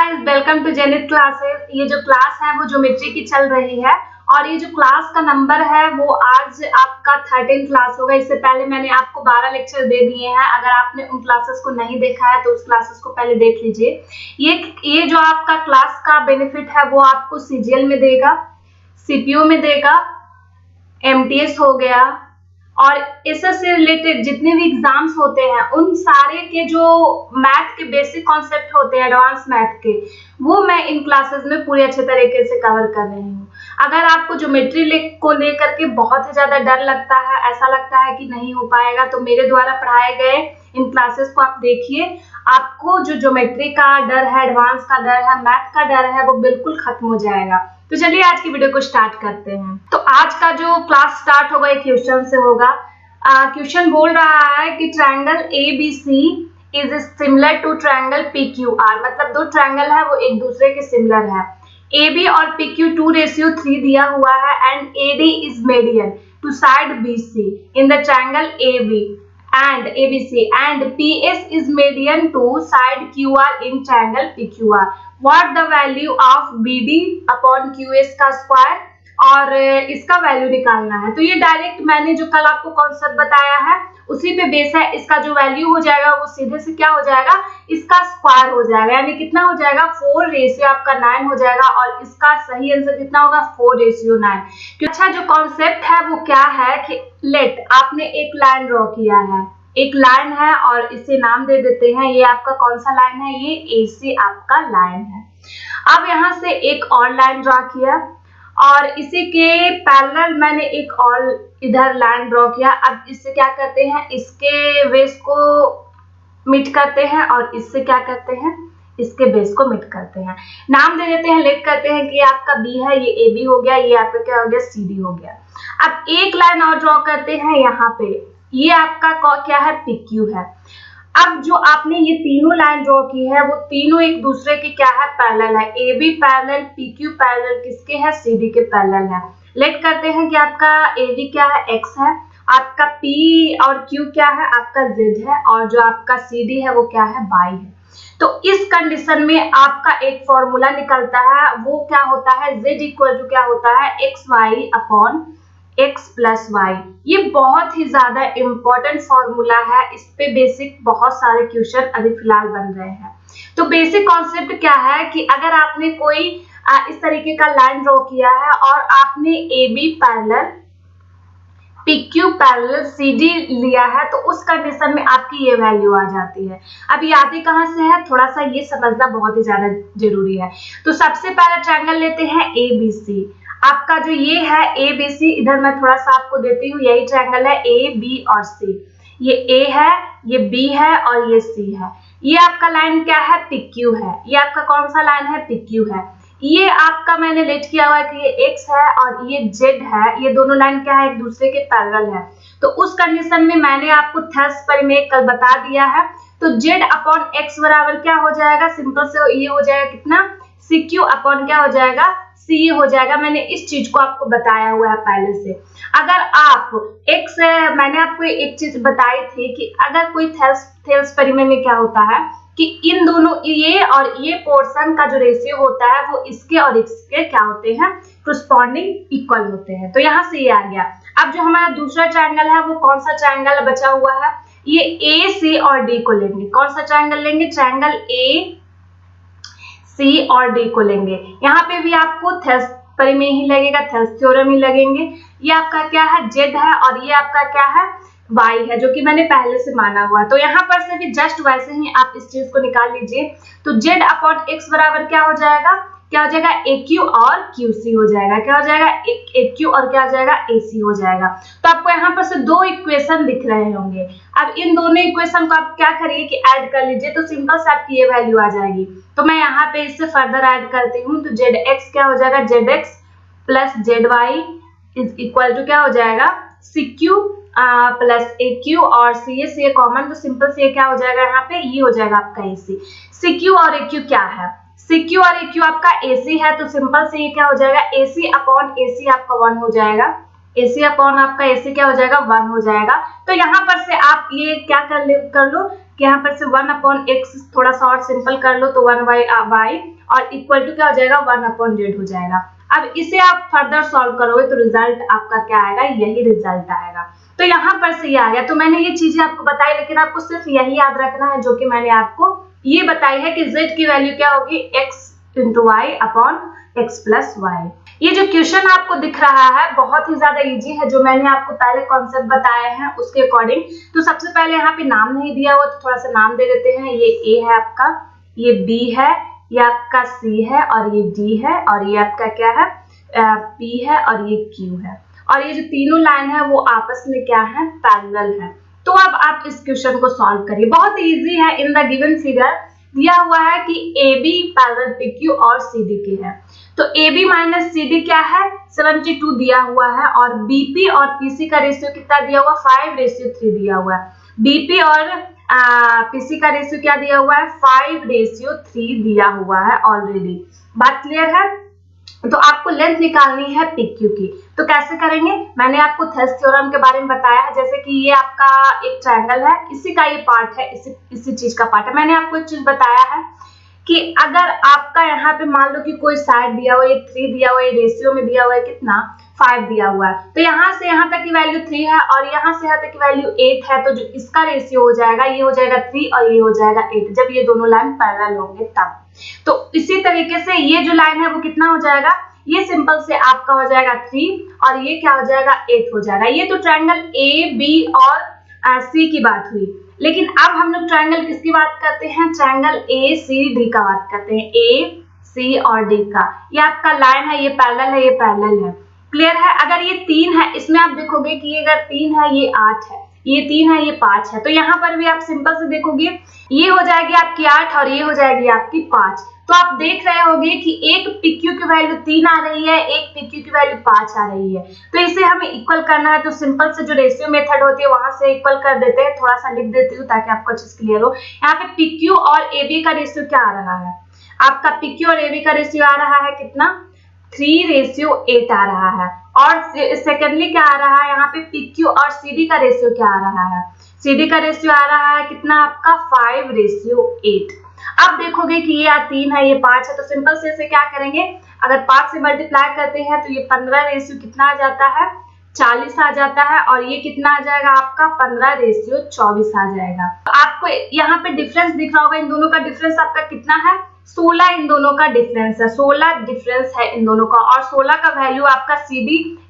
Guys, welcome to Zenith classes. ये जो class है वो ज्योमेट्री की चल रही है और ये जो क्लास का नंबर है वो आज आपका 13 क्लास होगा। इससे पहले मैंने आपको 12 लेक्चर दे दिए हैं। अगर आपने उन क्लासेस को नहीं देखा है तो उस क्लासेस को पहले देख लीजिए। ये जो आपका क्लास का बेनिफिट है वो आपको सीजीएल में देगा, सीपीयू में देगा, एमटीएस हो गया और इससे से रिलेटेड जितने भी एग्जाम्स होते हैं उन सारे के जो मैथ के बेसिक कॉन्सेप्ट होते हैं, एडवांस मैथ के, वो मैं इन क्लासेस में पूरे अच्छे तरीके से कवर कर रही हूँ। अगर आपको ज्योमेट्री को लेकर के बहुत ही ज्यादा डर लगता है, ऐसा लगता है कि नहीं हो पाएगा, तो मेरे द्वारा पढ़ाए गए इन क्लासेस को आप देखिए। आपको जो ज्योमेट्री का डर है, एडवांस का डर है, मैथ का डर है, वो बिल्कुल खत्म हो जाएगा। तो चलिए आज की वीडियो को स्टार्ट करते हैं। तो आज का जो क्लास स्टार्ट होगा एक क्वेश्चन से होगा। क्वेश्चन बोल रहा है कि triangle ABC is similar to triangle PQR. मतलब दो ट्रायंगल है वो एक दूसरे के सिमिलर है। AB और PQ 2:3 दिया हुआ है and AD is median to side BC in the triangle AB and ABC and PS is median to side QR in triangle PQR. What the value of BD upon QS का square, और इसका value निकालना है। तो ये direct मैंने जो कल आपको कॉन्सेप्ट बताया है उसी पे बेस है। इसका जो वैल्यू हो जाएगा वो सीधे से क्या हो जाएगा, इसका स्क्वायर हो जाएगा, यानी कितना हो जाएगा 4 आपका 9 हो जाएगा और इसका सही आंसर कितना होगा 4:9। अच्छा, जो कॉन्सेप्ट है वो क्या है कि लेट आपने एक लाइन ड्रॉ किया है, एक लाइन है और इसे नाम दे देते हैं। ये आपका कौन सा लाइन है, ये AC आपका लाइन है। अब यहाँ से एक और लाइन ड्रॉ किया और इसी के पैरेलल मैंने एक और इधर लाइन ड्रॉ किया। अब इससे क्या करते हैं, इसके बेस को मीट करते हैं और इससे क्या करते हैं, इसके बेस को मीट करते हैं। नाम दे देते हैं, लेट करते हैं कि आपका B है, ये AB हो गया, ये आपका क्या हो गया CD हो गया। अब एक लाइन और ड्रॉ करते हैं यहाँ पे, ये आपका क्या है, PQ है। अब जो आपने ये तीनों लाइन ड्रॉ की है वो तीनों एक दूसरे के क्या है, पैरेलल है। AB पैरेलल, PQ पैरेलल किसके है, CD के पैरेलल है। लेट करते हैं कि आपका AB क्या है, X है, आपका P और Q क्या है, आपका Z है, और जो आपका CD है वो क्या है, Y है। तो इस कंडीशन में आपका एक फॉर्मूला निकलता है, वो क्या होता है, Z इक्वल टू क्या होता है, XY upon X plus Y। ये बहुत ही ज्यादा इंपॉर्टेंट फॉर्मूला है, इस पे बेसिक बहुत सारे क्वेश्चन अभी फिलहाल बन रहे हैं। तो बेसिक कॉन्सेप्ट क्या है कि अगर आपने कोई इस तरीके का लाइन ड्रॉ किया है और आपने AB parallel, PQ parallel, CD लिया है, तो उस कंडीशन में आपकी ये वैल्यू आ जाती है। अब ये आती कहाँ से है, थोड़ा सा ये समझना बहुत ही ज्यादा जरूरी है। तो सबसे पहले ट्रायंगल लेते हैं ABC। आपका जो ये है ABC, इधर मैं थोड़ा सा आपको देती हूँ, यही ट्रायंगल है A, B और C। ये A है, ये B है और ये C है। ये आपका लाइन क्या है, PQ है। ये आपका कौन सा लाइन है, PQ है। ये आपका मैंने लेट किया हुआ है कि ये X है और ये Z है। ये दोनों लाइन क्या है, एक दूसरे के पैरेलल है। तो उस कंडीशन में मैंने आपको थर्स पर में कल बता दिया है। तो Z अपॉन X बराबर क्या हो जाएगा, सिंपल से ये हो जाएगा कितना, CQ अपॉन क्या हो जाएगा, C हो जाएगा। मैंने इस चीज को आपको बताया हुआ है पहले से। अगर आप X, मैंने आपको एक चीज बताई थी कि अगर कोई थेल्स परिमेय में क्या होता है कि इन दोनों ये और ये पोर्शन का जो रेशियो होता है वो इसके और इसके क्या होते हैं, कोरस्पॉन्डिंग इक्वल होते हैं। तो यहाँ से ये आ गया। अब जो हमारा दूसरा ट्रायंगल है वो कौन सा ट्रायंगल बचा हुआ है, ये A, C और D को लेंगे। कौन सा ट्रायंगल लेंगे, ट्रायंगल A, C और D को लेंगे। यहाँ पे भी आपको थेल्स परिमेय ही लगेगा, थेल्स थ्योरम ही लगेंगे। ये आपका क्या है, Z है और ये आपका क्या है, Y है, जो कि मैंने पहले से माना हुआ। तो यहाँ पर से भी जस्ट वैसे ही आप इस चीज को निकाल लीजिए। तो Z अपॉन X बराबर क्या हो जाएगा, क्या हो जाएगा, AQ और QC हो जाएगा। क्या हो जाएगा, AQ और क्या हो जाएगा, AC हो जाएगा। तो आपको यहाँ पर से दो इक्वेशन दिख रहे होंगे। अब इन दोनों इक्वेशन को आप क्या करिए कि ऐड कर लीजिए, तो सिंपल से आपकी ये वैल्यू आ जाएगी। तो मैं यहाँ पे इससे फर्दर ऐड करती हूँ। तो ZX क्या हो जाएगा, ZX plus ZY is equal to क्या हो जाएगा, CQ प्लस AQ और CA कॉमन, तो सिंपल से क्या हो जाएगा, यहाँ पे ये हो जाएगा आपका AC। CQ और AQ क्या है, CQ और AQ आपका AC है, तो सिंपल से ये क्या हो जाएगा, AC अपॉन AC आपका 1 हो जाएगा। AC अपॉन आपका AC क्या हो जाएगा, 1 हो जाएगा। तो यहाँ पर से आप ये क्या कर लो कि यहाँ पर से 1/x थोड़ा सा और सिंपल कर लो तो 1/y और इक्वल टू क्या हो जाएगा 1/z हो जाएगा। अब इसे आप फर्दर सॉल्व करोगे तो रिजल्ट आपका क्या आएगा, यही रिजल्ट आएगा। तो यहाँ पर से ये आ गया। तो मैंने ये चीजें आपको बताई, लेकिन आपको सिर्फ यही याद रखना है जो कि मैंने आपको ये बताई है कि z की वैल्यू क्या होगी, x × y upon x + y। ये जो क्वेश्चन आपको दिख रहा है बहुत ही ज्यादा इजी है, जो मैंने आपको पहले कॉन्सेप्ट बताए हैं उसके अकॉर्डिंग। तो सबसे पहले यहाँ पे नाम नहीं दिया हुआ तो थोड़ा सा नाम दे देते हैं। ये A है आपका, ये B है, ये आपका C है और ये D है और ये आपका क्या है P है और ये Q है। और ये जो तीनों लाइन है वो आपस में क्या है, पैरेलल है। तो अब आप इस क्वेश्चन को सॉल्व करिए, बहुत इजी है। इन द गिवन फिगर दिया हुआ है कि AB पैरेलल PQ और CD के है। तो AB माइनस CD क्या है, 72 दिया हुआ है और BP और PC का रेशियो कितना दिया हुआ, 5:3 दिया हुआ है। BP और PC का रेशियो क्या दिया हुआ है, 5:3 दिया हुआ है ऑलरेडी। बात क्लियर है। तो आपको लेंथ निकालनी है PQ की, तो कैसे करेंगे, मैंने आपको थेल्स थ्योरम के बारे में बताया है। जैसे कि ये आपका एक ट्रायंगल है, इसी का ये पार्ट है, इसी चीज का पार्ट है। मैंने आपको एक चीज बताया है कि अगर आपका यहाँ पे मान लो कि कोई साइड दिया हुआ है, 3 दिया हुआ है, रेशियो में दिया हुआ है कितना, 5 दिया हुआ है, तो यहाँ से यहाँ तक की वैल्यू 3 है और यहाँ से यहाँ तक की वैल्यू 8 है, तो जो इसका रेशियो हो जाएगा ये हो जाएगा 3 और ये हो जाएगा 8, जब ये दोनों लाइन पैरेलल होंगे तब। तो इसी तरीके से ये जो लाइन है वो कितना हो जाएगा, ये सिंपल से आपका हो जाएगा 3 और ये क्या हो जाएगा 8 हो जाएगा। ये तो ट्रायंगल A, B और C की बात हुई। लेकिन अब हम लोग ट्रायंगल किसकी बात करते हैं, ट्रायंगल ACD का बात करते हैं, A, C और D का। ये आपका लाइन है, ये पैरेलल है, ये पैरेलल है। क्लियर है। अगर ये 3 है, इसमें आप देखोगे कि अगर 3 है, ये 8 है, ये 3 है, ये 5 है, तो यहाँ पर भी आप सिंपल से देखोगे ये हो जाएगी आपकी 8 और ये हो जाएगी आपकी 5। तो आप देख रहे होंगे कि एक PQ की वैल्यू 3 आ रही है, एक PQ की वैल्यू 5 आ रही है। तो इसे हमें इक्वल करना है, तो सिंपल से जो रेशियो मेथड होती है वहां से इक्वल कर देते हैं। थोड़ा सा लिख देती हूँ ताकि आपको अच्छे से क्लियर हो। यहाँ पे PQ और AB का रेशियो क्या आ रहा है, आपका PQ और AB का रेशियो आ रहा है कितना, 3:8 आ रहा है। और सेकेंडली क्या आ रहा है, यहाँ पे PQ और CD का रेशियो क्या आ रहा है, CD का रेशियो आ रहा है कितना आपका 5:8। अब देखोगे कि ये 3 है, ये 5 है, तो सिंपल से इसे क्या करेंगे, अगर 5 से मल्टीप्लाई करते हैं तो ये 15 रेशियो कितना आ जाता है, 40 आ जाता है और ये कितना आ जाएगा आपका 15:24 आ जाएगा। तो आपको यहाँ पे डिफरेंस दिख रहा होगा, इन दोनों का डिफरेंस आपका कितना है, 16 इन दोनों का डिफरेंस है, 16 डिफरेंस है इन दोनों का। और 16 का वैल्यू आपका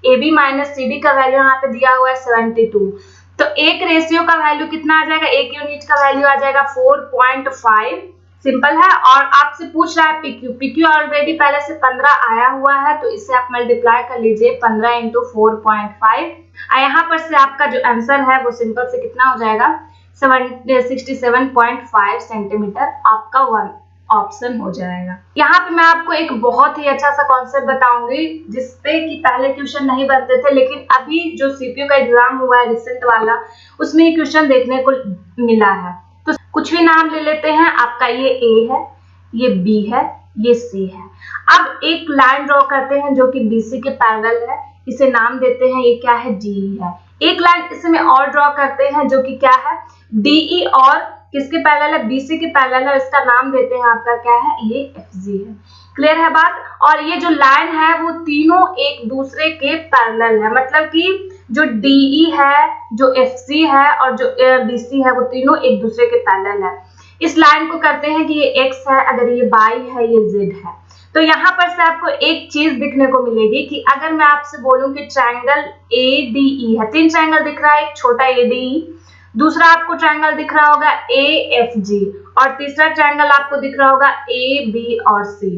AB माइनस CD का वैल्यू यहाँ पे दिया हुआ है 72। तो एक रेशियो का वैल्यू कितना आ जाएगा, एक यूनिट का वैल्यू आ जाएगा 4.5। सिंपल है। और आपसे पूछ रहा है PQ ऑलरेडी पहले से 15 आया हुआ है, तो इसे आप मल्टीप्लाई कर लीजिए 15 × 4.5। यहाँ पर से आपका जो आंसर है वो सिंपल से कितना हो जाएगा, 67.5 सेंटीमीटर आपका 1 ऑप्शन हो जाएगा। यहाँ पे मैं आपको एक बहुत ही अच्छा सा कॉन्सेप्ट बताऊंगी जिसपे कि पहले क्वेश्चन नहीं बनते थे, लेकिन अभी जो CPU का एग्जाम हुआ है रिसेंट वाला, उसमें ये क्वेश्चन देखने को मिला है। तो कुछ भी नाम ले लेते हैं, आपका ये A है, ये B है, ये C है। अब एक लाइन ड्रॉ करते हैं जो कि BC के पैरेलल है, इसे नाम देते हैं, ये क्या है, DE है। एक लाइन इसमें और ड्रॉ करते हैं जो कि क्या है, DE और किसके पैरेलल है, BC के पैरेलल है, इसका नाम देते हैं आपका क्या है, ये FG है। क्लियर है बात। और ये जो लाइन है वो तीनों एक दूसरे के पैरेलल है, मतलब कि जो DE है, जो FC है और जो BC है, वो तीनों एक दूसरे के पैरेलल है। इस लाइन को करते हैं कि ये X है, अगर ये Y है, ये Z है। तो यहाँ पर से आपको एक चीज दिखने को मिलेगी कि अगर मैं आपसे बोलूं कि ट्रायंगल ADE है, 3 ट्रायंगल दिख रहा है, एक छोटा ADE, दूसरा आपको ट्रायंगल दिख रहा होगा AFG और तीसरा ट्रायंगल आपको दिख रहा होगा AB और C।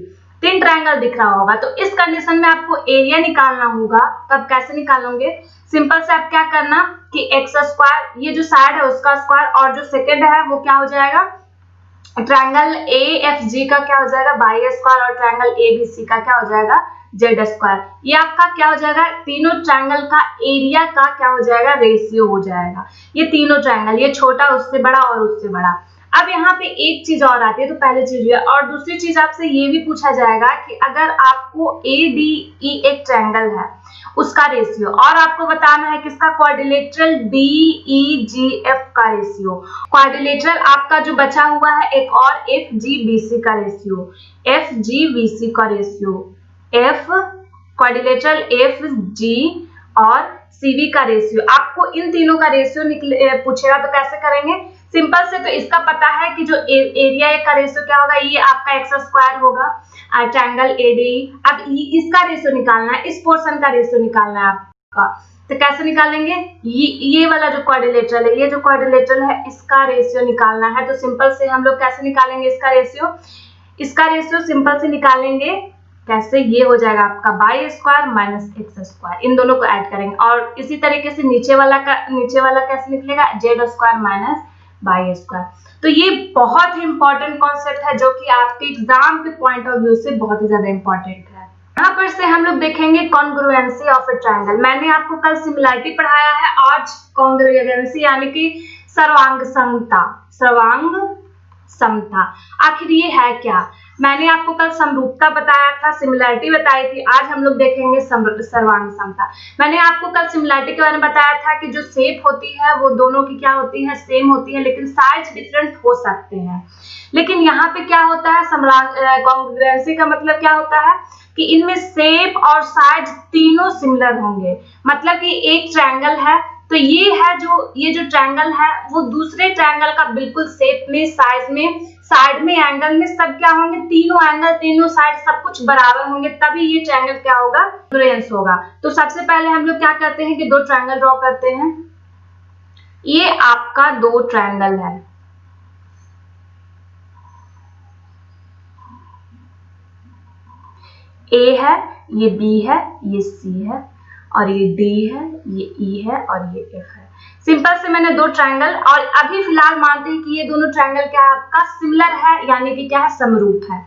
3 ट्रायंगल दिख रहा होगा। तो इस कंडीशन में आपको एरिया निकालना होगा। तब कैसे निकालोगे, सिंपल से आप क्या करना कि x², ये जो साइड है उसका स्क्वायर, और जो सेकंड है वो क्या हो जाएगा, ट्रायंगल AFG का क्या हो जाएगा, y² और ट्रायंगल ABC का क्या हो जाएगा, z²। ये आपका क्या हो जाएगा, तीनों ट्रायंगल का एरिया का क्या हो जाएगा, रेशियो हो जाएगा। ये तीनों ट्रायंगल, ये छोटा उससे बड़ा और उससे बड़ा। अब यहाँ पे एक चीज और आती है, तो पहली चीज है, और दूसरी चीज आपसे ये भी पूछा जाएगा कि अगर आपको ADE एक ट्रायंगल है उसका रेशियो, और आपको बताना है किसका, क्वाड्रिलेटरल BEGF का रेशियो, क्वाड्रिलेटरल आपका जो बचा हुआ है एक और FGBC का रेशियो, FGBC का रेशियो, F क्वाड्रिलेटरल FG और CV का रेशियो, आपको इन तीनों का रेशियो पूछेगा तो कैसे करेंगे, सिंपल से। तो इसका पता है कि जो एरिया का रेशियो क्या होगा, ये आपका एक्स स्क्वायर होगा ट्रायंगल ADE। अब इसका रेशियो निकालना है, इस पोर्शन का रेशियो निकालना है आपका, तो कैसे निकालेंगे, ये वाला जो क्वाड्रिलेटरल है, ये जो क्वाड्रिलेटरल है इसका रेशियो निकालना है। तो सिंपल से हम लोग कैसे निकालेंगे इसका रेशियो सिंपल से निकालेंगे कैसे, ये हो जाएगा आपका बाई स्क्वायर माइनस एक्स स्क्वायर, इन दोनों को ऐड करेंगे। और इसी तरीके से नीचे वाला कैसे निकलेगा, Z square minus by square. तो ये बहुत ही इंपॉर्टेंट कॉन्सेप्ट है जो कि आपके एग्जाम के पॉइंट ऑफ व्यू से बहुत ही ज्यादा इंपॉर्टेंट है। यहाँ पर से हम लोग देखेंगे कॉन्ग्रुएंसी ऑफ ए ट्रायंगल। मैंने आपको कल सिमिलैरिटी पढ़ाया है, आज कॉन्ग्रुएंसी यानी कि सर्वांग समता। आखिर ये है क्या, मैंने आपको कल समरूपता बताया था, सिमिलैरिटी बताई थी, आज हम लोग देखेंगे सर्वांग समता। मैंने आपको कल सिमिलैरिटी के बारे में बताया था कि जो शेप होती है वो दोनों की क्या होती है, सेम होती है, लेकिन साइज डिफरेंट हो सकते हैं। लेकिन यहाँ पे क्या होता है, कॉन्ग्रुएंसी का मतलब क्या होता है कि इनमें शेप और साइज तीनों सिमिलर होंगे। मतलब कि एक ट्रायंगल है तो ये जो ट्रायंगल है वो दूसरे ट्रायंगल का बिल्कुल शेप में, साइज में, साइड में, एंगल में सब क्या होंगे, तीनों एंगल, तीनों साइड सब कुछ बराबर होंगे, तभी ये ट्रायंगल क्या होगा, कॉन्ग्रुएंस होगा। तो सबसे पहले हम लोग क्या करते हैं कि दो ट्रायंगल ड्रॉ करते हैं। ये आपका दो ट्रायंगल है, A है, ये B है, ये C है, और ये D है, ये E है, और ये F है। सिंपल से मैंने दो ट्रायंगल, और अभी फिलहाल मानते हैं कि ये दोनों ट्रायंगल क्या है आपका, सिमिलर है, यानी कि क्या है, समरूप है।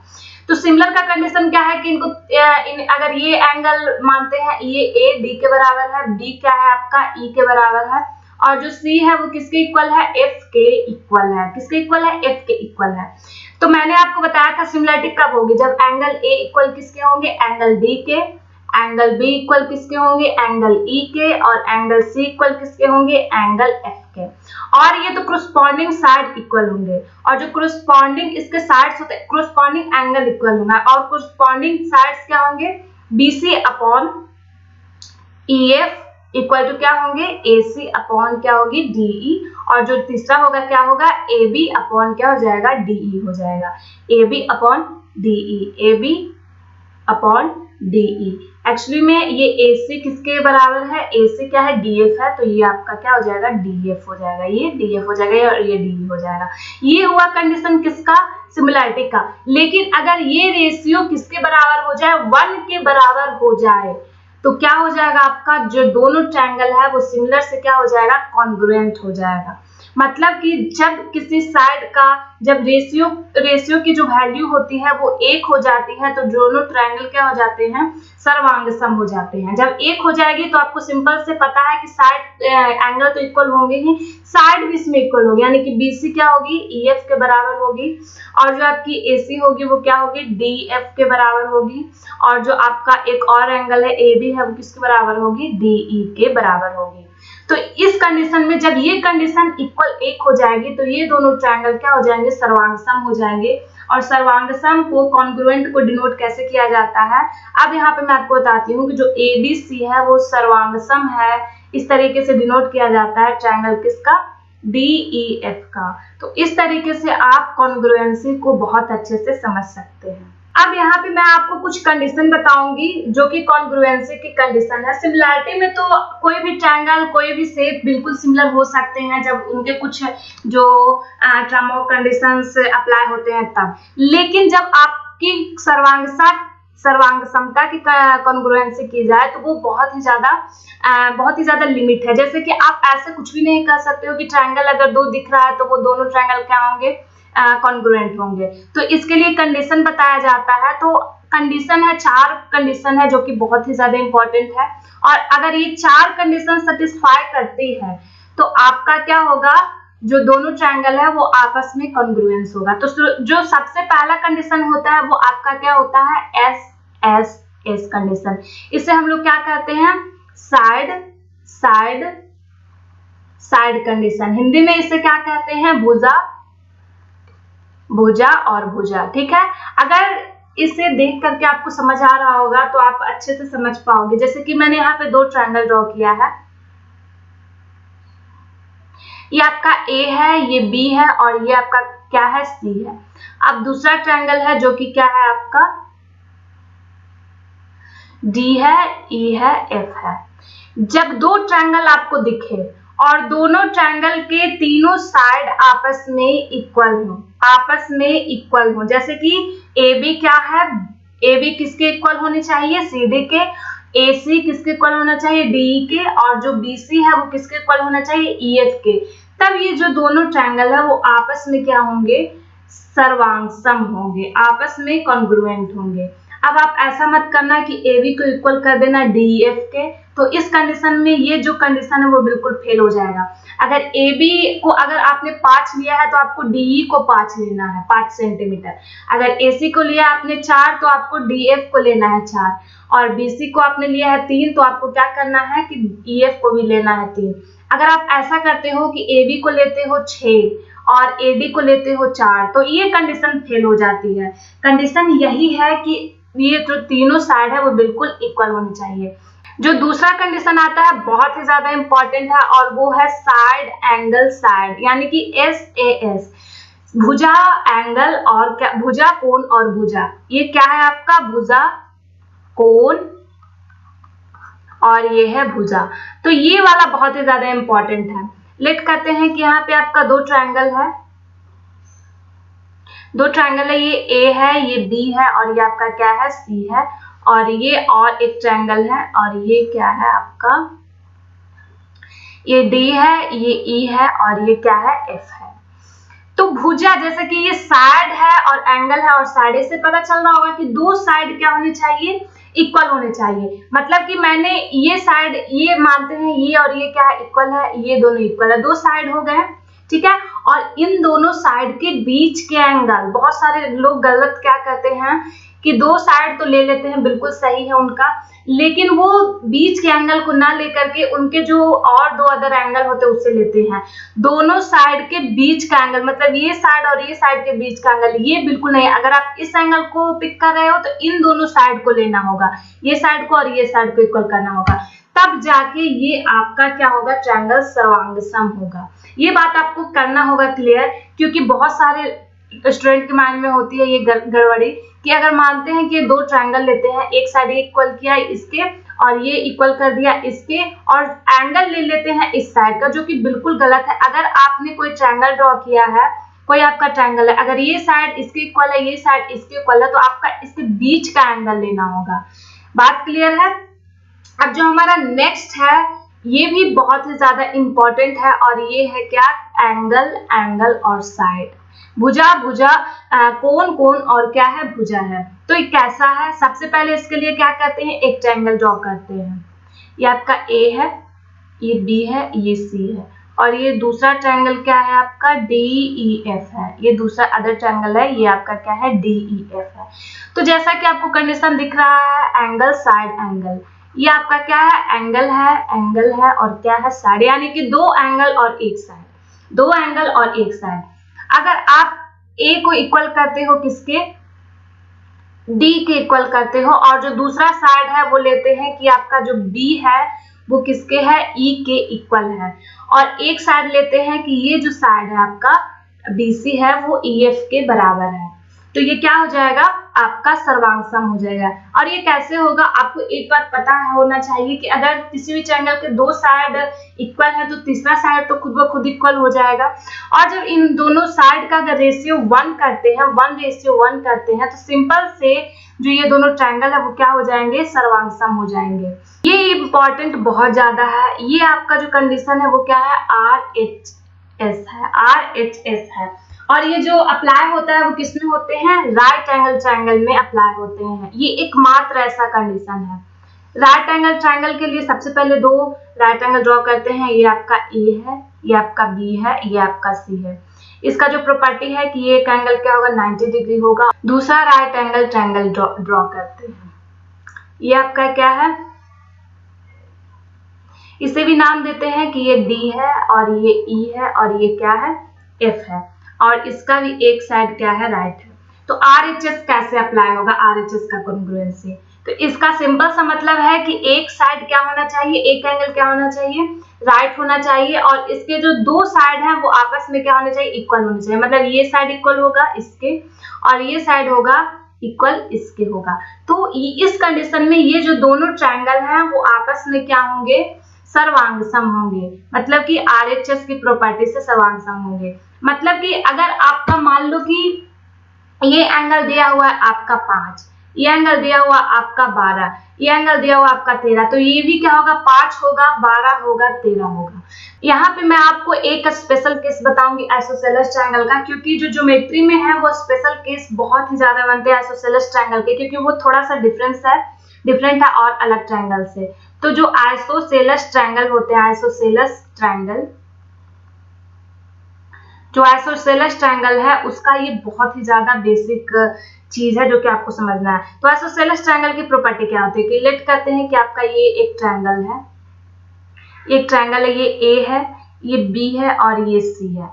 तो सिमिलर का कंडीशन क्या है कि इनको अगर ये एंगल मानते हैं, ये A D के बराबर है, B क्या है आपका E के बराबर है, और जो C है वो किसके इक्वल है, F के इक्वल है। किसके इक्वल है, F के इक्वल है। तो मैंने आपको बताया था सिमिलरिटी कब होगी, जब एंगल A इक्वल किसके होंगे, एंगल D के, एंगल B इक्वल किसके होंगे, एंगल E के, और एंगल C इक्वल किसके होंगे, एंगल F के। और ये तो कोरोस्पोंडिंग साइड इक्वल होंगे, और जो कोरोस्पोंडिंग इसके साइड्स होते हैं, कोरोस्पोंडिंग एंगल इक्वल होगा, और कोरोस्पोंडिंग साइड्स क्या होंगे, BC upon EF equal to क्या होंगे, AC अपॉन क्या होगी, DE, और जो तीसरा होगा क्या होगा, AB अपॉन क्या हो जाएगा, DE हो जाएगा, AB upon DE, AB upon DE। Actually में ये AC किसके बराबर है, AC क्या है, DF है, तो ये आपका क्या हो जाएगा, DF हो जाएगा, ये DF हो जाएगा, और ये DE हो जाएगा। ये हुआ कंडीशन किसका, सिमिलरिटी का। लेकिन अगर ये रेशियो किसके बराबर हो जाए, 1 के बराबर हो जाए, तो क्या हो जाएगा आपका, जो दोनों ट्रायंगल है वो सिमिलर से क्या हो जाएगा, कॉन्ग्रुएंट हो जाएगा। मतलब कि जब किसी साइड का जब रेशियो की जो वैल्यू होती है वो 1 हो जाती है, तो दोनों ट्रायंगल क्या हो जाते हैं, सर्वांगसम हो जाते हैं। जब 1 हो जाएगी तो आपको सिंपल से पता है कि साइड एंगल तो इक्वल होंगे ही, साइड भी इसमें इक्वल होगी, यानी कि BC क्या होगी, EF के बराबर होगी, और जो आपकी AC होगी वो क्या होगी, DF के बराबर होगी, और जो आपका एक और एंगल है AB है वो किसके बराबर होगी, DE के बराबर होगी। तो इस कंडीशन में जब ये कंडीशन इक्वल 1 हो जाएगी तो ये दोनों ट्रायंगल क्या हो जाएंगे, सर्वांगसम हो जाएंगे। और सर्वांगसम को, कॉन्ग्रुएंट को डिनोट कैसे किया जाता है, अब यहाँ पे मैं आपको बताती हूँ कि जो ABC है वो सर्वांगसम है, इस तरीके से डिनोट किया जाता है ट्रायंगल किसका, DEF का। तो इस तरीके से आप कॉन्ग्रुएंसी को बहुत अच्छे से समझ सकते हैं। अब यहाँ पे मैं आपको कुछ कंडीशन बताऊंगी जो कि कॉन्ग्रुएंसी की कंडीशन है। सिमिलरिटी में तो कोई भी ट्रायंगल, कोई भी शेप बिल्कुल सिमिलर हो सकते हैं जब उनके कुछ जो टर्म और कंडीशंस अप्लाई होते हैं तब। लेकिन जब आपकी सर्वांगसमता की कॉन्ग्रुएंसी की जाए तो वो बहुत ही ज्यादा लिमिट है। जैसे कि आप ऐसे कुछ भी नहीं कर सकते हो कि ट्रायंगल अगर दो दिख रहा है तो वो दोनों ट्रायंगल क्या होंगे, कॉन्ग्रुएंट होंगे। तो इसके लिए कंडीशन बताया जाता है। तो कंडीशन है, 4 कंडीशन है जो कि बहुत ही ज्यादा इंपॉर्टेंट है, और अगर ये 4 कंडीशन सेटिस्फाई करती है तो आपका क्या होगा, जो दोनों ट्रायंगल है वो आपस में कॉन्ग्रुएंस होगा। तो जो सबसे पहला कंडीशन होता है वो आपका क्या होता है, एस एस एस कंडीशन। इसे हम लोग क्या कहते हैं, side side side condition. Hindi में इसे क्या कहते हैं, भुजा भुजा और भुजा। ठीक है, अगर इसे देख करके आपको समझ आ रहा होगा तो आप अच्छे से समझ पाओगे। जैसे कि मैंने यहाँ पे दो ट्रायंगल ड्रॉ किया है, ये आपका ए है, ये बी है और ये आपका क्या है, सी है। अब दूसरा ट्रायंगल है जो कि क्या है आपका, डी है, ई है, एफ है। जब दो ट्रायंगल आपको दिखे और दोनों ट्रायंगल के तीनों साइड आपस में इक्वल हो, आपस में इक्वल हो, जैसे कि ए बी क्या है, ए बी किसके इक्वल होने चाहिए, सी डी के, ए सी किसके इक्वल होना चाहिए, डी ई के, और जो बी सी है वो किसके इक्वल होना चाहिए, ई एफ के। तब ये जो दोनों ट्रायंगल है वो आपस में क्या होंगे, सर्वांगसम होंगे, आपस में कॉन्ग्रुएंट होंगे। अब आप ऐसा मत करना कि ए बी को इक्वल कर देना डी एफ के, तो इस कंडीशन में ये जो कंडीशन है वो बिल्कुल फेल हो जाएगा। अगर ए बी को अगर आपने 5 लिया है तो आपको डीई को 5 लेना है, 5 सेंटीमीटर। अगर एसी को लिया आपने 4 तो आपको डीएफ को लेना है 4, और बीसी को आपने लिया है 3 तो आपको क्या करना है कि ईएफ को भी लेना है 3। अगर आप ऐसा करते हो कि ए बी को लेते हो 6 और एडी को लेते हो 4 तो ये कंडीशन फेल हो जाती है। कंडीशन यही है कि ये जो तीनों साइड है वो बिल्कुल इक्वल होनी चाहिए। जो दूसरा कंडीशन आता है बहुत ही ज्यादा इंपॉर्टेंट है और वो है साइड एंगल साइड, यानी कि एस ए एस, भुजा एंगल और क्या, भुजा कोण और भुजा। ये क्या है आपका, भुजा कोण और ये है भुजा। तो ये वाला बहुत ही ज्यादा इंपॉर्टेंट है। लेट करते हैं कि यहाँ पे आपका दो ट्रायंगल है, दो ट्रायंगल है, ये ए है, ये बी है और ये आपका क्या है, सी है, और ये और एक ट्रायंगल है और ये क्या है आपका, ये डी है, ये ई है और ये क्या है, एफ है। तो भुजा जैसे कि ये साइड है और एंगल है, और साइड से पता चल रहा होगा कि दो साइड क्या होने चाहिए, इक्वल होने चाहिए। मतलब कि मैंने ये साइड, ये मानते हैं ये और ये क्या है, इक्वल है, ये दोनों इक्वल है, दो साइड हो गए, ठीक है। और इन दोनों साइड के बीच के एंगल, बहुत सारे लोग गलत क्या कहते हैं कि दो साइड तो ले लेते हैं, बिल्कुल सही है उनका, लेकिन वो बीच के एंगल को ना लेकर के उनके जो और दो अदर एंगल होते हैं उससे लेते हैं। दोनों साइड के बीच का एंगल, मतलब ये साइड और ये साइड के बीच का एंगल, ये बिल्कुल नहीं है। अगर आप इस एंगल को पिक कर रहे हो तो इन दोनों साइड को लेना होगा, ये साइड को और ये साइड को इक्वल करना होगा, तब जाके ये आपका क्या होगा, ट्रायंगल सर्वांगसम होगा। ये बात आपको करना होगा क्लियर, क्योंकि बहुत सारे स्टूडेंट के माइंड में होती है ये गड़बड़ी कि अगर मानते हैं कि दो ट्रायंगल लेते हैं, एक साइड इक्वल किया इसके और ये इक्वल कर दिया इसके, और एंगल ले लेते हैं इस साइड का, जो कि बिल्कुल गलत है। अगर आपने कोई ट्रायंगल ड्रॉ किया है, कोई आपका ट्रायंगल है, अगर ये साइड इसके इक्वल है, ये साइड इसके इक्वल है, तो आपका इसके बीच का एंगल लेना होगा। बात क्लियर है। अब जो हमारा नेक्स्ट है ये भी बहुत ही ज्यादा इंपॉर्टेंट है, और ये है क्या, एंगल एंगल और साइड, भुजा भुजा, कोण कोण और क्या है, भुजा है। तो ये कैसा है, सबसे पहले इसके लिए क्या करते हैं, एक ट्रायंगल ड्रॉ करते हैं। ये आपका ए है, ये बी है, ये सी है, और ये दूसरा ट्रायंगल क्या है आपका, डी ई एफ है। ये दूसरा अदर ट्रायंगल है, ये आपका क्या है, डी ई एफ है। तो जैसा कि आपको कंडीशन दिख रहा है, एंगल साइड एंगल, ये आपका क्या है, एंगल है और क्या है, साइड, यानी कि दो एंगल और एक साइड, दो एंगल और एक साइड। अगर आप ए को इक्वल करते हो किसके, डी के इक्वल करते हो, और जो दूसरा साइड है वो लेते हैं कि आपका जो बी है वो किसके है, ई के इक्वल है, और एक साइड लेते हैं कि ये जो साइड है आपका बीसी है वो ई एफ के बराबर है। तो ये क्या हो जाएगा, आपका सर्वांगसम हो जाएगा। और ये कैसे होगा, आपको एक बात पता होना चाहिए कि अगर किसी भी ट्रायंगल के दो साइड इक्वल है तो तीसरा साइड तो खुद ब खुद इक्वल हो जाएगा। और जब इन दोनों साइड का अगर रेशियो 1 करते हैं, 1:1 करते हैं, तो सिंपल से जो ये दोनों ट्रायंगल है वो क्या हो जाएंगे, सर्वांगसम हो जाएंगे। ये इंपॉर्टेंट बहुत ज्यादा है। ये आपका जो कंडीशन है वो क्या है, RHS है, RHS है। और ये जो अप्लाई होता है वो किसमें होते हैं, राइट एंगल ट्रायंगल में अप्लाई होते हैं। ये एकमात्र ऐसा कंडीशन है, राइट एंगल ट्रायंगल के लिए सबसे पहले दो राइट एंगल ड्रॉ करते हैं। ये आपका ए है, ये आपका बी है, ये आपका सी है। इसका जो प्रॉपर्टी है कि ये एक एंगल क्या होगा, 90 डिग्री होगा। दूसरा राइट एंगल ट्रायंगल ड्रॉ करते हैं। ये आपका क्या है, इसे भी नाम देते हैं कि ये डी है और ये ई है और ये क्या है, एफ है, और इसका भी एक साइड क्या है, राइट है। तो RHS कैसे अप्लाई होगा, RHS का कॉन्ग्रुएंसी, तो इसका सिंपल सा मतलब है कि एक साइड क्या होना चाहिए, एक एंगल क्या होना चाहिए, राइट होना चाहिए, और इसके जो दो साइड हैं वो आपस में क्या होने चाहिए, इक्वल होने चाहिए। मतलब ये साइड इक्वल होगा इसके और ये साइड होगा इक्वल इसके होगा। तो इस कंडीशन में ये जो दोनों ट्रायंगल हैं वो आपस में क्या होंगे, सर्वांगसम होंगे। मतलब कि RHS की प्रॉपर्टी से सर्वांगसम होंगे। मतलब कि अगर आपका मान लो कि ये एंगल दिया हुआ है आपका 5, ये एंगल दिया हुआ आपका 12, ये एंगल दिया हुआ आपका 13, तो ये भी क्या होगा, 5 होगा, 12 होगा, 13 होगा। यहाँ पे मैं आपको एक स्पेशल केस बताऊंगी आइसोसेलेस ट्रायंगल का, क्योंकि जो ज्योमेट्री में है वो स्पेशल केस बहुत ही ज्यादा बनते हैं आइसोसेलेस ट्रायंगल के, क्योंकि वो थोड़ा सा डिफरेंट है और अलग ट्रायंगल से। तो जो आइसोसेलेस ट्रायंगल होते हैं, जो आइसोसेलेस ट्रायंगल है उसका ये बहुत ही ज्यादा बेसिक चीज है जो कि आपको समझना है। तो आइसोसेलेस ट्रायंगल की प्रॉपर्टी क्या होती है कि लेट करते हैं कि आपका ये एक ट्रायंगल है, ये ए है, ये बी है और ये सी है।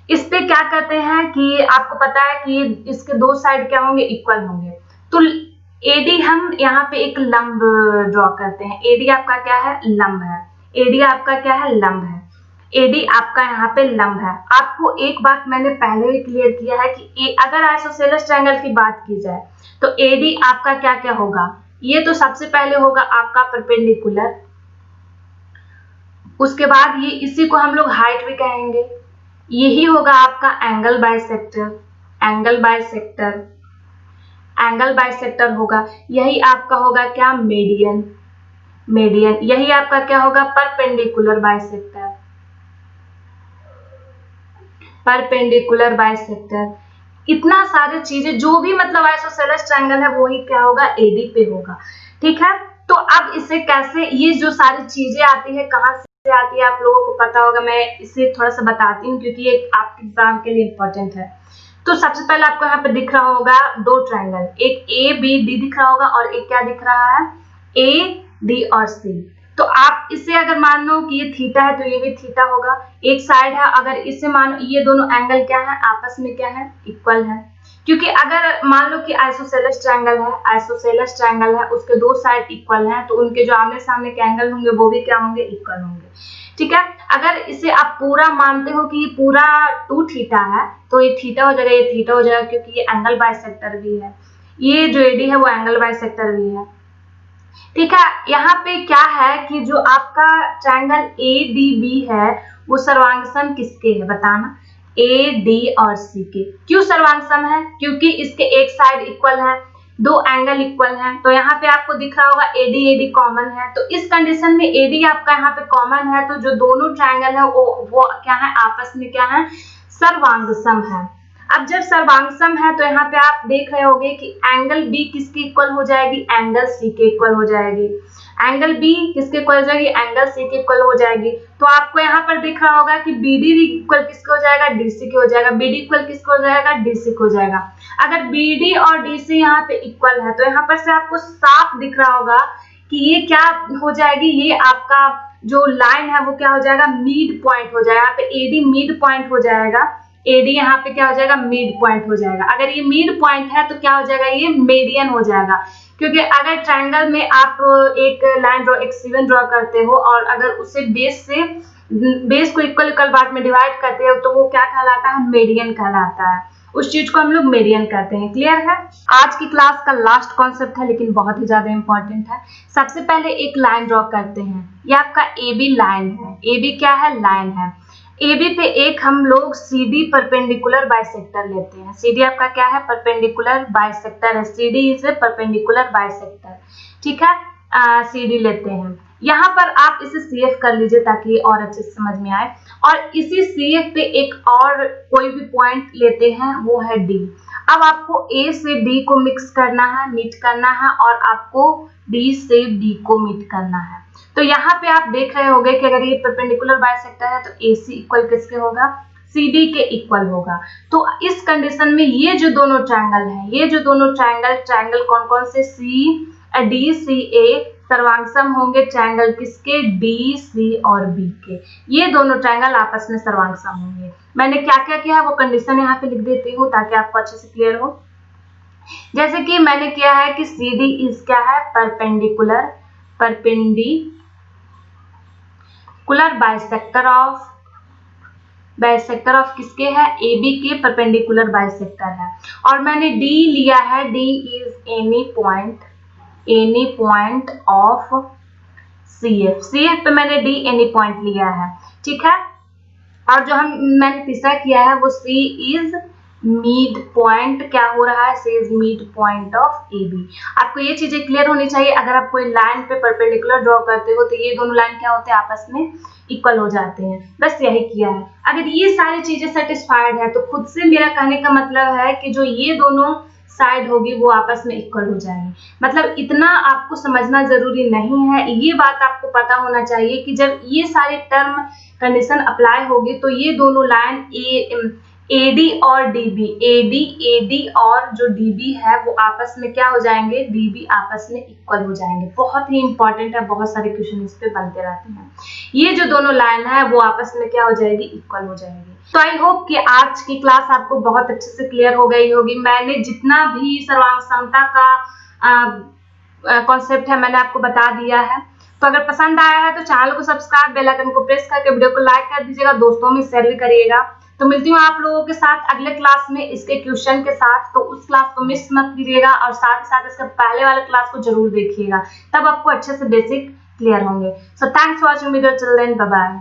इस पे क्या करते हैं कि आपको पता है कि इसके दो साइड क्या होंगे, इक्वल होंगे। तो एडी हम यहाँ पे एक लंब ड्रॉ करते हैं। एडी आपका क्या है, लंब है। एडी आपका क्या है, लंब है। एडी आपका यहाँ पे लंब है। आपको एक बात मैंने पहले भी क्लियर किया है कि अगर आइसोसेलेस ट्रायंगल की बात की जाए तो एडी आपका क्या क्या होगा, ये तो सबसे पहले होगा आपका परपेंडिकुलर, उसके बाद ये इसी को हम लोग हाइट भी कहेंगे, यही होगा आपका एंगल बाइसेक्टर होगा। यही आपका होगा क्या, मीडियन, यही आपका क्या होगा, परपेंडिकुलर बाइसेक्टर। इतना सारे चीजें जो भी मतलब आइसोसेलेस ट्रायंगल है वही क्या होगा, एडी पे होगा। ठीक है, तो अब इसे कैसे, ये जो सारी चीजें आती है कहाँ से आती है आप लोगों को पता होगा, मैं इसे थोड़ा सा बताती हूँ क्योंकि ये आपके एग्जाम के लिए इम्पोर्टेंट है। तो सबसे पहले आपको यहाँ पे दिख रहा होगा दो ट्रायंगल, एक ABD दिख रहा होगा और एक क्या दिख रहा है, AD और C। तो आप इसे अगर मान लो कि ये थीटा है तो ये भी थीटा होगा, एक साइड है। अगर इसे मानो ये दोनों एंगल क्या है, आपस में क्या है, इक्वल है। क्योंकि अगर मान लो कि आइसोसेलेस ट्रायंगल है, उसके दो साइड इक्वल हैं, तो उनके जो आमने सामने के एंगल होंगे वो भी क्या होंगे, इक्वल होंगे। ठीक है, अगर इसे आप पूरा मानते हो कि ये पूरा 2 थीटा है तो ये थीटा हो जाएगा, ये थीटा हो जाएगा, क्योंकि ये एंगल बाइसेक्टर भी है। ये जो एडी है वो एंगल बाइसेक्टर भी है। ठीक है, यहाँ पे क्या है कि जो आपका ट्रायंगल ADB है वो सर्वांगसम किसके है बताना, AD और C के। क्यों सर्वांगसम है, क्योंकि इसके एक साइड इक्वल है, दो एंगल इक्वल हैं। तो यहाँ पे आपको दिख रहा होगा AD कॉमन है, तो इस कंडीशन में AD आपका यहाँ पे कॉमन है, तो जो दोनों ट्रायंगल है वो क्या है, आपस में क्या है, सर्वांगसम है। अब जब सर्वांगसम है तो यहाँ पे आप देख रहे होंगे कि एंगल B किसके इक्वल हो जाएगी, एंगल C के इक्वल हो जाएगी। एंगल B किसके इक्वल हो जाएगी, एंगल C के इक्वल हो जाएगी। तो आपको यहाँ पर दिख रहा होगा कि BD इक्वल किसके हो जाएगा, DC के हो जाएगा। BD इक्वल किसके हो जाएगा, DC के हो जाएगा। अगर BD और DC यहाँ पे इक्वल है तो यहाँ पर से आपको साफ दिख रहा होगा कि ये क्या हो जाएगी, ये आपका जो लाइन है वो क्या हो जाएगा, मिड पॉइंट हो जाएगा। यहाँ पे AD मिड पॉइंट हो जाएगा, AD यहाँ पे क्या हो जाएगा, मिड पॉइंट हो जाएगा। अगर ये मिड पॉइंट है तो क्या हो जाएगा, ये मीडियन हो जाएगा। क्योंकि अगर ट्रायंगल में आप एक लाइन ड्रॉ, एक सीवन ड्रॉ करते हो और अगर उसे बेस को इक्वल पार्ट में डिवाइड करते हो तो वो क्या कहलाता है, मीडियन कहलाता है। उस चीज को हम लोग मीडियन कहते हैं। क्लियर है। आज की क्लास का लास्ट कॉन्सेप्ट है लेकिन बहुत ही ज्यादा इंपॉर्टेंट है। सबसे पहले एक लाइन ड्रॉ करते हैं। ये आपका AB लाइन है। AB क्या है, लाइन है। AB पे एक हम लोग CD परपेंडिकुलर बाइसेक्टर लेते हैं। CD आपका क्या है, परपेंडिकुलर बाइसेक्टर है। CD is a perpendicular bisector. ठीक है, CD लेते हैं। यहाँ पर आप इसे CF कर लीजिए ताकि और अच्छे से समझ में आए। और इसी CF पे एक और कोई भी पॉइंट लेते हैं, वो है D। अब आपको ए से डी को मिक्स करना है, मीट करना है, और आपको डी से डी को मीट करना है। तो यहाँ पे आप देख रहे होंगे कि अगर ये परपेंडिकुलर बाइसेक्टर है तो AC इक्वल किसके होगा, CD के इक्वल होगा। तो इस कंडीशन में ये जो दोनों ट्रायंगल है, ये जो दोनों ट्रायंगल कौन कौन से, DCA सर्वांगसम होंगे ट्रायंगल किसके, DC और B के। ये दोनों ट्रायंगल आपस में सर्वांगसम होंगे। मैंने क्या क्या किया है वो कंडीशन यहाँ पे लिख देती हूँ ताकि आपको अच्छे से क्लियर हो। जैसे कि मैंने किया है कि CD इज क्या है, परपेंडिकुलर बाइसेक्टर ऑफ किसके है, AB के परपेंडिकुलर बाइसेक्टर है। और मैंने D लिया है, D is any point of CF पे मैंने D एनी पॉइंट लिया है, ठीक है। और जो मैंने तीसरा किया है वो C इज मिड पॉइंट, क्या हो रहा है, C is mid point of AB। आपको ये चीजें क्लियर होनी चाहिए। अगर आप कोई लाइन पे परपेंडिकुलर ड्रॉ करते हो तो ये दोनों लाइन क्या होते हैं, आपस में इक्वल हो जाते हैं। बस यही किया है। अगर ये सारी चीजें सेटिस्फाइड है तो खुद से मेरा कहने का मतलब है कि जो ये दोनों साइड होगी वो आपस में इक्वल हो जाएंगे। मतलब इतना आपको समझना जरूरी नहीं है, ये बात आपको पता होना चाहिए कि जब ये सारे टर्म कंडीशन अप्लाई होगी तो ये दोनों लाइन AD और AD और जो DB है वो आपस में क्या हो जाएंगे, DB आपस में इक्वल हो जाएंगे। बहुत ही इंपॉर्टेंट है, बहुत सारे क्वेश्चन इस पे बनते रहते हैं। ये जो दोनों लाइन है वो आपस में क्या हो जाएगी, इक्वल हो जाएगी। तो आई होप कि आज की क्लास आपको बहुत अच्छे से क्लियर हो गई होगी। मैंने जितना भी सर्वांग का कॉन्सेप्ट है मैंने आपको बता दिया है। तो अगर पसंद आया है तो चैनल को सब्सक्राइब, बेल आइकन को प्रेस करके वीडियो को लाइक कर दीजिएगा, दोस्तों में शेयर भी करिएगा। तो मिलती हूँ आप लोगों के साथ अगले क्लास में इसके क्वेश्चन के साथ। तो उस क्लास को मिस मत कीजिएगा और साथ ही साथ इसके पहले वाले क्लास को जरूर देखिएगा, तब आपको अच्छे से बेसिक क्लियर होंगे। So thanks for watching video, till then bye bye.